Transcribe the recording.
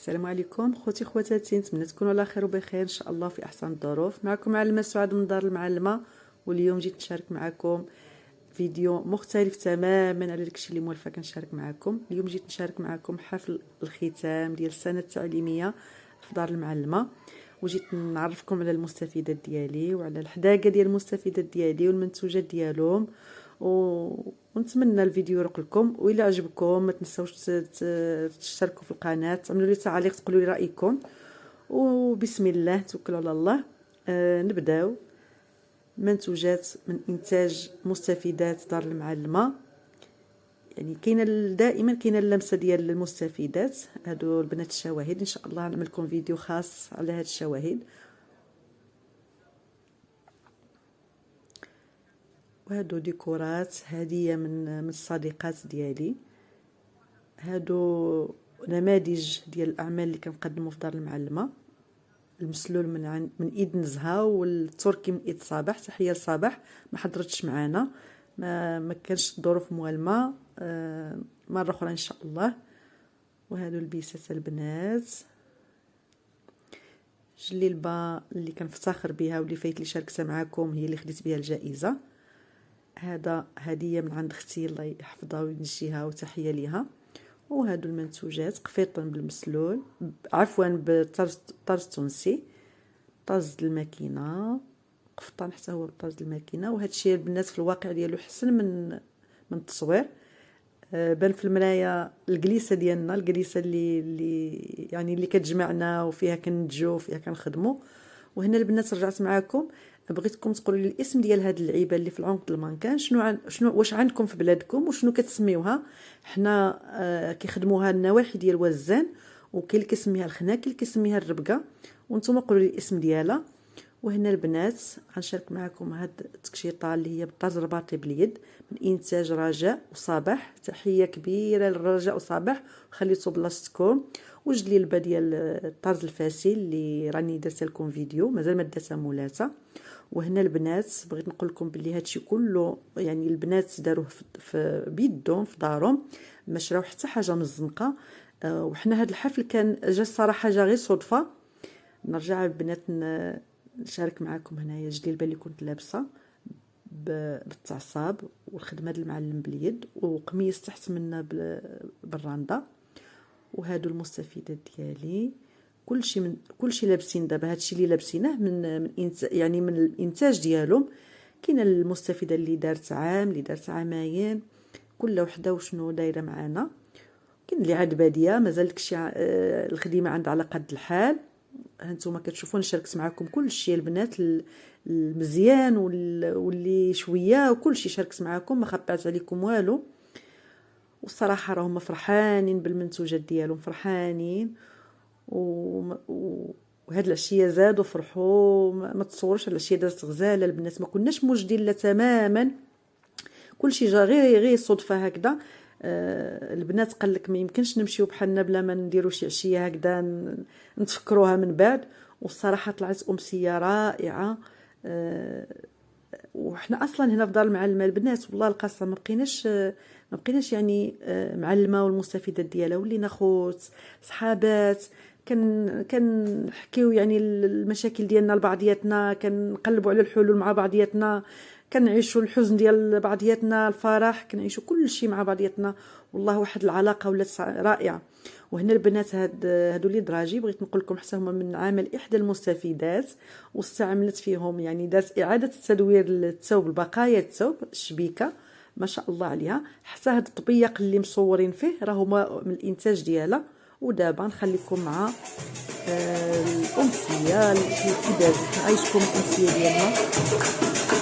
السلام عليكم خوتي خواتاتي، نتمنى تكونوا على خير وبخير ان شاء الله في احسن الظروف. معكم معلمه سعاد من دار المعلمه، واليوم جيت نشارك معكم فيديو مختلف تماما على داكشي اللي موالفه كنشارك معكم. اليوم جيت نشارك معكم حفل الختام ديال السنه التعليميه في دار المعلمه، وجيت نعرفكم على المستفيدات ديالي وعلى الحداقه ديال المستفيدات ديالي والمنتوجات ديالهم، ونتمنى الفيديو يروق لكم. والى عجبكم ما تنساوش تشتركوا في القناه، تعملوا لي تعليق، تقولوا لي رايكم، وبسم الله توكلوا على الله. نبداو. منتوجات من انتاج مستفيدات دار المعلمه، يعني دائما كاينه اللمسه ديال المستفيدات. هادو البنات الشواهد، ان شاء الله نعمل لكم فيديو خاص على هاد الشواهد. وهادو ديكورات هديه من الصديقات ديالي. هادو نماذج ديال الاعمال اللي كنقدموا في دار المعلمه، المسلول من ايد نزهه، والتركي من ايد صباح. تحيه لصباح، ما حضرتش معنا، ما كانش الظروف موالمه، مره اخرى ان شاء الله. وهادو البيسات البنات، جليلبه اللي كنفتخر بها واللي فايت لي شاركتها معكم، هي اللي خديت بها الجائزه. هذا هديه من عند اختي، الله يحفظها وينجيها، وتحيه ليها. وهادو المنتوجات قفيطن بالمسلول، عفوا بالطرز التونسي، طرز الماكينه، قفطان حتى هو بطرز الماكينه. وهذا الشيء البنات في الواقع ديالو حسن من التصوير. بان في المرايه الجليسه ديالنا، الجليسه اللي كتجمعنا وفيها كنتجو وفيها كنخدموا. وهنا البنات رجعت معاكم، بغيتكم تقولوا لي الاسم ديال هاد اللعيبه اللي في العنق المانكان، شنو واش عندكم في بلادكم وشنو كتسميوها. حنا كيخدموها النواحي ديال وزان، وكاين اللي كيسميها الخنا، كاين اللي كيسميها الربقه، وانتم قولوا لي الاسم ديالها. وهنا البنات غنشارك معكم هاد التكشيطه اللي هي بالطرز الرباطي باليد من انتاج رجاء وصباح. تحيه كبيره للرجاء وصباح، خليتو بلاصتكم. وجليلبه ديال الطرز الفاسي اللي راني درت لكم فيديو، مازال ما درتها مولاته. وهنا البنات بغيت نقول لكم بلي هادشي كله يعني البنات داروه في بيدهم في دارهم، ما شراو حتى حاجه من الزنقه. وحنا هاد الحفل كان جا الصراحه جا غير صدفه. نرجع البنات نشارك معكم هنايا جليلبه اللي كنت لابسه بالتعصاب، والخدمه ديال المعلم باليد، وقميص تحت منا بالراندا. وهادو المستفيدات ديالي، كلشي لابسين دابا. هادشي اللي لابسينه من الانتاج ديالهم. كاينه المستفيده اللي دارت عام، اللي دارت عامين، كل وحده وشنو دايره معانا. كاين اللي عاد باديه، مازال داكشي الخدمه عندها على قد الحال. هانتوما كتشوفون شاركت معكم كلشي البنات، المزيان واللي شويه، وكلشي شاركت معكم، ما خبعت عليكم والو. والصراحه راهم فرحانين بالمنتوجات ديالهم، فرحانين. وهاد العشيه زادوا فرحوا، ما تصوروش العشيه دازت غزاله البنات، ما كناش موجدين لا تماما، كلشي جا غير صدفه هكذا. البنات قال لك ما يمكنش نمشيو بحالنا بلا ما نديروا شي عشيه هكذا نتفكروها من بعد. والصراحه طلعت امسيه رائعه. وحنا اصلا هنا في دار المعلمه البنات والله القسم ما بقيناش يعني معلمه والمستفيدات ديالها، ولينا خوت صحابات. كنحكيو يعني المشاكل ديالنا لبعضياتنا، كنقلبوا على الحلول مع بعضياتنا، كنعيشوا الحزن ديال بعضياتنا، الفرح، كنعيشوا كل شيء مع بعضياتنا. والله واحد العلاقه ولات رائعه. وهنا البنات هادو اللي دراجي بغيت نقول لكم حتى هما من عمل احدى المستفيدات، واستعملت فيهم يعني دارت اعاده تدوير الثوب، البقايا الثوب الشبيكه، ما شاء الله عليها. حتى هاد الطبيق اللي مصورين فيه راه هما من الانتاج ديالها. ودابا نخليكم مع الامسيه كيفاش نعيشكم الامسيه ديالنا.